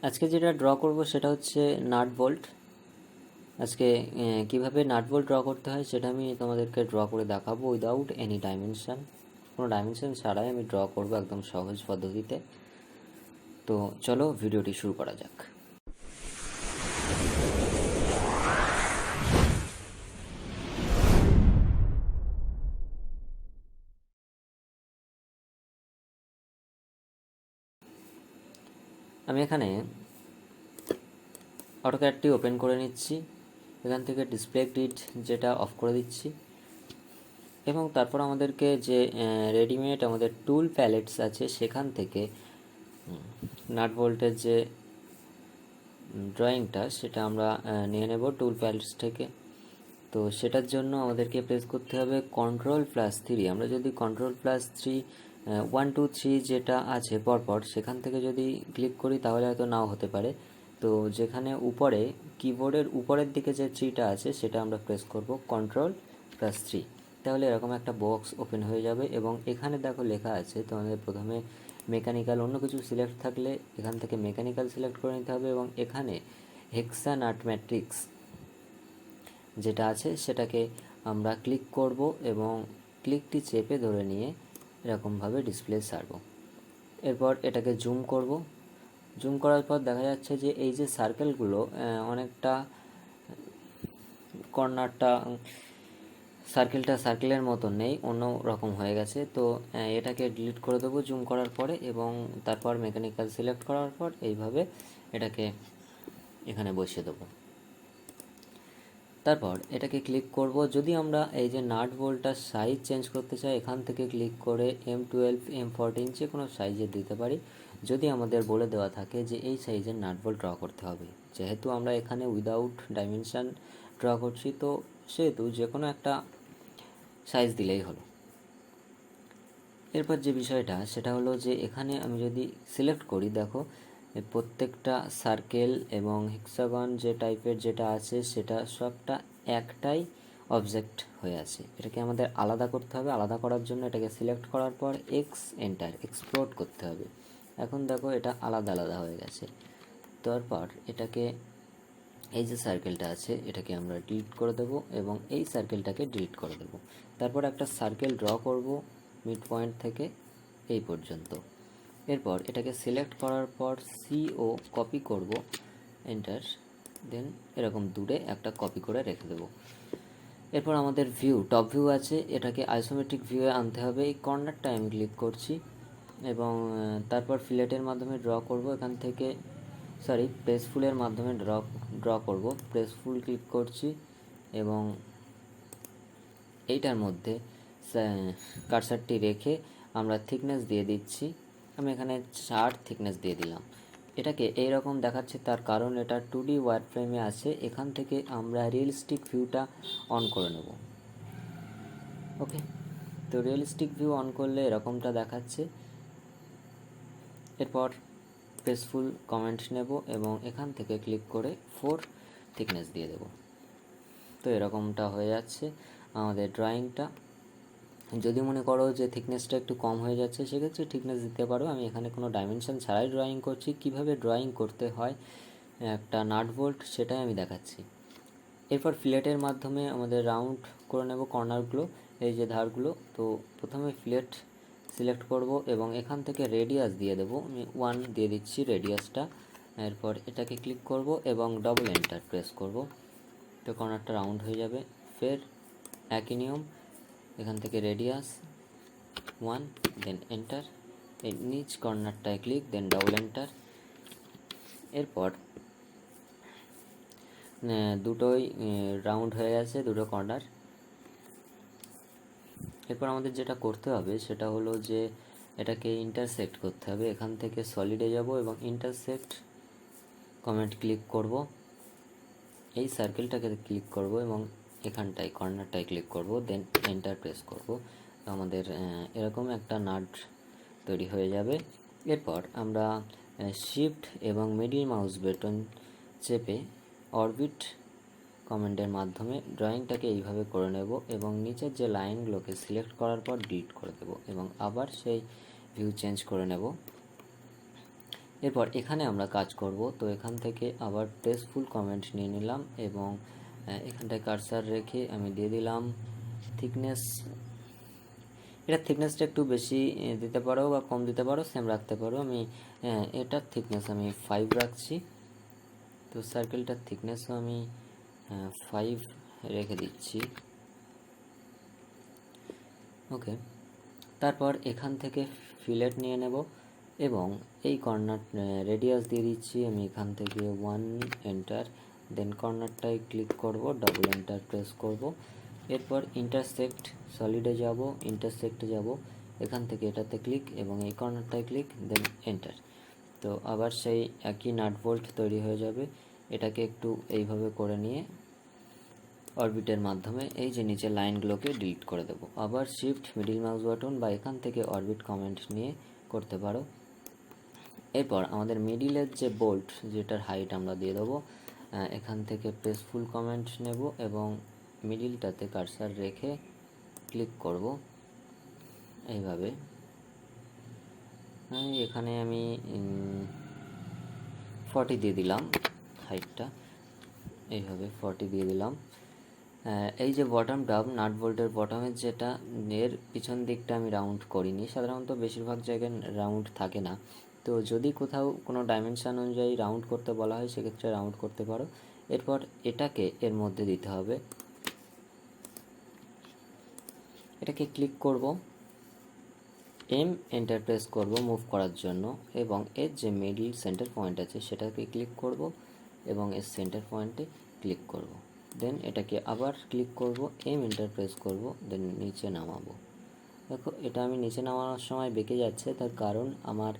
আজকে যেটা ড্র করব সেটা হচ্ছে নাট বোল্ট। আজকে কিভাবে নাট বোল্ট ড্র করতে হয় সেটা আমি তোমাদেরকে ড্র করে দেখাবো উইদাউট এনি ডাইমেনশান, কোনো ডাইমেনশান ছাড়াই আমি ড্র করব একদম সহজ পদ্ধতিতে। তো চলো ভিডিওটি শুরু করা যাক। আমি এখানে অটোক্যাডটি ওপেন করে নিচ্ছি, এখান থেকে ডিসপ্লে গ্রিড যেটা অফ করে দিচ্ছি, এবং তারপর আমাদেরকে যে রেডিমেড আমাদের টুল প্যালেটস আছে সেখান থেকে নাট বোল্টের যে ড্রয়িংটা সেটা আমরা নিয়ে নেব টুল প্যালেটস থেকে। তো সেটার জন্য আমাদেরকে প্রেস করতে হবে Ctrl+3। আমরা যদি Ctrl+3 1 2 3 যেটা আছে পরপর সেখান থেকে যদি ক্লিক করি তাহলে হয়তো নাও হতে পারে। তো যেখানে উপরে কিবোর্ডের উপরের দিকে যে থ্রিটা আছে সেটা আমরা প্রেস করব Ctrl+3, তাহলে এরকম একটা বক্স ওপেন হয়ে যাবে। এবং এখানে দেখো লেখা আছে তোমাদের প্রথমে মেকানিক্যাল, অন্য কিছু সিলেক্ট থাকলে এখান থেকে মেকানিক্যাল সিলেক্ট করে নিতে হবে, এবং এখানে হেক্সা নাট ম্যাট্রিক্স যেটা আছে সেটাকে আমরা ক্লিক করব এবং ক্লিকটি চেপে ধরে নিয়ে এরকমভাবে ডিসপ্লে ছাড়ব। এরপর এটাকে জুম করব। জুম করার পর দেখা যাচ্ছে যে এই যে সার্কেলগুলো অনেকটা কর্নারটা সার্কেলটা সার্কেলের মতো নেই, অন্য রকম হয়ে গেছে। তো এটাকে ডিলিট করে দেবো জুম করার পরে, এবং তারপর মেকানিক্যাল সিলেক্ট করার পর এইভাবে এটাকে এখানে বসিয়ে দেবো। তারপর এটাকে ক্লিক করব। যদি আমরা এই যে নাট বোল্টটার সাইজ চেঞ্জ করতে চাই এখান থেকে ক্লিক করে M12 M14 যে কোনো সাইজের দিতে পারি, যদি আমাদের বলে দেওয়া থাকে যে এই সাইজের নাট বোল্ট ড্র করতে হবে। যেহেতু আমরা এখানে উইদাউট ডাইমেনশান ড্র করছি, তো সেহেতু যে কোনো একটা সাইজ দিলেই হলো। এরপর যে বিষয়টা সেটা হলো যে এখানে আমি যদি সিলেক্ট করি, দেখো প্রত্যেকটা সার্কেল এবং হেক্সাগন যে টাইপের যেটা আছে সেটা সবটা একটাই অবজেক্ট হয়ে আছে। এটাকে আমাদের আলাদা করতে হবে। আলাদা করার জন্য এটাকে সিলেক্ট করার পর এন্টার এক্সপ্লোর্ট করতে হবে। এখন দেখো এটা আলাদা আলাদা হয়ে গেছে। তারপর এটাকে এই যে সার্কেলটা আছে এটাকে আমরা ডিলিট করে দেব এবং এই সার্কেলটাকে ডিলিট করে দেব। তারপর একটা সার্কেল ড্র করব মিড পয়েন্ট থেকে এই পর্যন্ত। এরপর এটাকে সিলেক্ট করার পর CO কপি করব, এন্টার, দেন এরকম দূরে একটা কপি করে রেখে দেব। এরপর আমাদের ভিউ, টপ ভিউ আছে, এটাকে আইসোমেট্রিক ভিউয়ে আনতে হবে। এই কর্নারটা আমি ক্লিক করছি এবং তারপর ফিলেটের মাধ্যমে ড্র করব। এখান থেকে প্রেসফুলের মাধ্যমে ড্র করব। প্রেসফুল ক্লিক করছি এবং এইটার মধ্যে কার্সারটি রেখে আমরা থিকনেস দিয়ে দিচ্ছি। আমি এখানে 4 থিকনেস দিয়ে দিলাম। এটাকে এইরকম দেখাচ্ছে, তার কারণ এটা 2D ওয়ার ফ্রেমে আছে। এখান থেকে আমরা রিয়েলিস্টিক ভিউটা অন করে নেব। ওকে, তো রিয়েলিস্টিক ভিউ অন করলে এরকমটা দেখাচ্ছে। এরপর প্রেসফুল কমেন্ট নেব এবং এখান থেকে ক্লিক করে 4 থিকনেস দিয়ে দেব। তো এরকমটা হয়ে যাচ্ছে আমাদের ড্রয়িংটা। যদি মনে করো যে থিকনেসটা একটু কম হয়ে যাচ্ছে সেক্ষেত্রে থিকনেস দিতে পারো। আমি এখানে কোনো ডাইমেনশন ছাড়াই ড্রয়িং করছি। কিভাবে ড্রয়িং করতে হয় একটা নাট বোল্ট সেটাই আমি দেখাচ্ছি। এরপর ফিলেটের মাধ্যমে আমাদের রাউন্ড করে নেব কর্নারগুলো, এই যে ধারগুলো। তো প্রথমে ফিলেট সিলেক্ট করব এবং এখান থেকে রেডিয়াস দিয়ে দেবো। আমি 1 দিয়ে দিচ্ছি রেডিয়াসটা। এরপর এটাকে ক্লিক করব এবং ডবল এন্টার প্রেস করব, তো কর্নারটা রাউন্ড হয়ে যাবে। ফের একই নিয়ম, এখান থেকে রেডিয়াস 1 দেন এন্টার, এই নিচ কর্নারটায় ক্লিক দেন ডবল এন্টার। এরপর দুটোই রাউন্ড হয়ে গেছে, দুটো কর্নার। এরপর আমাদের যেটা করতে হবে সেটা হলো যে এটাকে ইন্টারসেক্ট করতে হবে। এখান থেকে সলিডে যাব এবং ইন্টারসেক্ট কমেন্ট ক্লিক করব, এই সার্কেলটাকে ক্লিক করব এবং এখানটায় কর্নারটায় ক্লিক করব, দেন এন্টার প্রেস করব। আমাদের এরকম একটা নাট তৈরি হয়ে যাবে। এরপর আমরা শিফট এবং মিডল মাউস বাটন চেপে অরবিট কমান্ডের মাধ্যমে ড্রয়িংটাকে এইভাবে করে নেব এবং নিচের যে লাইনগুলোকে সিলেক্ট করার পর ডিলিট করে দেব এবং আবার সেই ভিউ চেঞ্জ করে নেব। এরপর এখানে আমরা কাজ করব, তো এখান থেকে আবার প্রেস ফুল কমেন্ট নিয়ে নিলাম এবং এখানটায় কার্সার রেখে আমি দিয়ে দিলাম থিকনেস। এটা থিকনেসটা একটু বেশি দিতে পারো বা কম দিতে পারো, সেম রাখতে পারো। আমি এটার থিকনেস আমি 5 রাখছি। তো সার্কেলটার থিকনেসও আমি 5 রেখে দিচ্ছি। ওকে, তারপর এখান থেকে ফিলেট নিয়ে নেব এবং এই কর্নার রেডিয়াস দিয়ে দিচ্ছি আমি এখান থেকে 1 এন্টার, দেন কর্নারটায় ক্লিক করব, ডাবল এন্টার প্রেস করব। এরপর ইন্টারসেক্ট সলিডে যাব, ইন্টারসেক্টে যাব, এখান থেকে এটাতে ক্লিক এবং এই কর্নারটায় ক্লিক, দেন এন্টার। তো আবার সেই একই নাট বোল্ট তৈরি হয়ে যাবে। এটাকে একটু এইভাবে করে নিয়ে অরবিটের মাধ্যমে এই যে নিচের লাইনগুলোকে ডিলিট করে দেবো। আবার শিফট মিডিল মাউস বাটন বা এখান থেকে অরবিট কমেন্ট নিয়ে করতে পারো। এরপর আমাদের মিডিলের যে বোল্ট, যেটার হাইট আমরা দিয়ে দেবো, এখান থেকে প্রেস ফুল কমেন্ট নেব এবং মিডিলটাতে কার্সার রেখে ক্লিক করব এইভাবে। এখানে আমি 40 দিয়ে দিলাম হাইটটা, এইভাবে 40 দিয়ে দিলাম। এই যে বটমটা নাট বোল্টের বটমের যেটা, এর পিছন দিকটা আমি রাউন্ড করিনি, সাধারণত বেশিরভাগ জায়গায় রাউন্ড থাকে না। তো যদি কোথাও কোনো ডাইমেনশান অনুযায়ী রাউন্ড করতে বলা হয় সেক্ষেত্রে রাউন্ড করতে পারো। এরপর এটাকে এর মধ্যে দিতে হবে, এটাকে ক্লিক করব, এম এন্টার প্রেস করব মুভ করার জন্য এবং এর যে মিডল সেন্টার পয়েন্ট আছে সেটাকে ক্লিক করব এবং এর সেন্টার পয়েন্টে ক্লিক করব। দেন এটাকে আবার ক্লিক করব, এম এন্টার প্রেস করব, দেন নিচে নামাবো। দেখো এটা আমি নিচে নামানোর সময় বেঁকে যাচ্ছে, তার কারণ আমার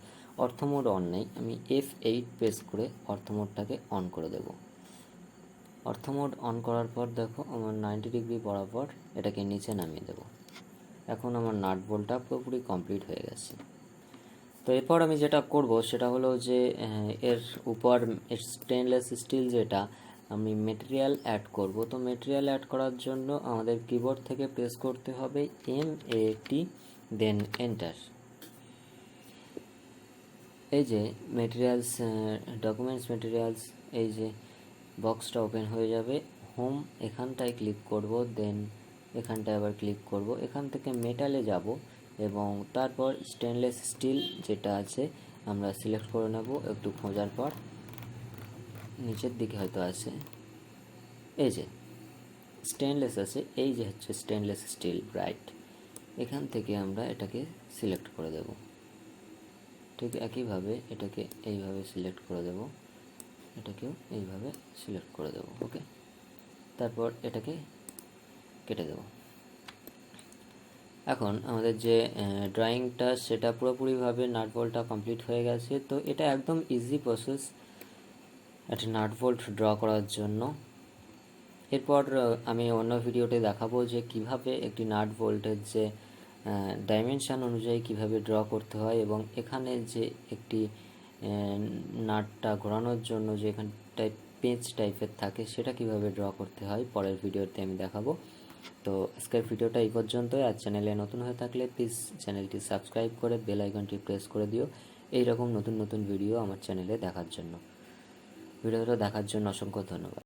অর্থ মোড অন নেই। আমি F8 প্রেস করে অর্থ মোডটাকে অন করে দেব। অর্থ মোড অন করার পর দেখো আমার 90 ডিগ্রি বরাবর এটাকে নিচে নামিয়ে দেব। এখন আমার নাট বোল্টটা পুরোপুরি কমপ্লিট হয়ে গেছে। তো এরপর আমি যেটা করব সেটা হলো যে এর উপর স্টেনলেস স্টিল যেটা আমি মেটেরিয়াল অ্যাড করব। তো মেটেরিয়াল অ্যাড করার জন্য আমাদের কিবোর্ড থেকে প্রেস করতে হবে MAT, দেন এন্টার। এই যে মেটেরিয়ালস, ডকুমেন্টস মেটেরিয়ালস, এই যে বক্সটা ওপেন হয়ে যাবে। হোম এখানটায় ক্লিক করব, দেন এখানটায় আবার ক্লিক করব, এখান থেকে মেটালে যাব এবং তারপর স্টেনলেস স্টিল যেটা আছে আমরা সিলেক্ট করে নেব। একটু খোঁজার পর নিচের দিকে হয়তো আছে, এই যে স্টেনলেস আছে, এই যে হচ্ছে স্টেনলেস স্টিল ব্রাইট। এখান থেকে আমরা এটাকে সিলেক্ট করে দেব। ঠিক একইভাবে এটাকে এইভাবে সিলেক্ট করে দেব, এটাকেও এইভাবে সিলেক্ট করে দেব। ওকে, তারপর এটাকে কেটে দেব। এখন আমাদের যে ড্রয়িংটা সেটা পুরোপুরিভাবে নাট বোল্টটা কমপ্লিট হয়ে গেছে। তো এটা একদম ইজি প্রসেস একটা নাট বোল্ট ড্র করার জন্য। এরপর আমি অন্য ভিডিওতে দেখাবো যে কিভাবে একটি নাট বোল্টের যে ডাইমেনশান অনুযায়ী কিভাবে ড্র করতে হয় এবং এখানে যে একটি নাটটা ঘোরানোর জন্য যে এখানটায় পেঁচ টাইপের থাকে সেটা কিভাবে ড্র করতে হয় পরের ভিডিওতে আমি দেখাবো। তো আজকের ভিডিওটা এই পর্যন্তই। আর চ্যানেলে নতুন হয়ে থাকলে প্লিজ চ্যানেলটি সাবস্ক্রাইব করে বেল আইকনটি প্রেস করে দিও এই রকম নতুন নতুন ভিডিও আমার চ্যানেলে দেখার জন্য। ভিডিওটা দেখার জন্য অসংখ্য ধন্যবাদ।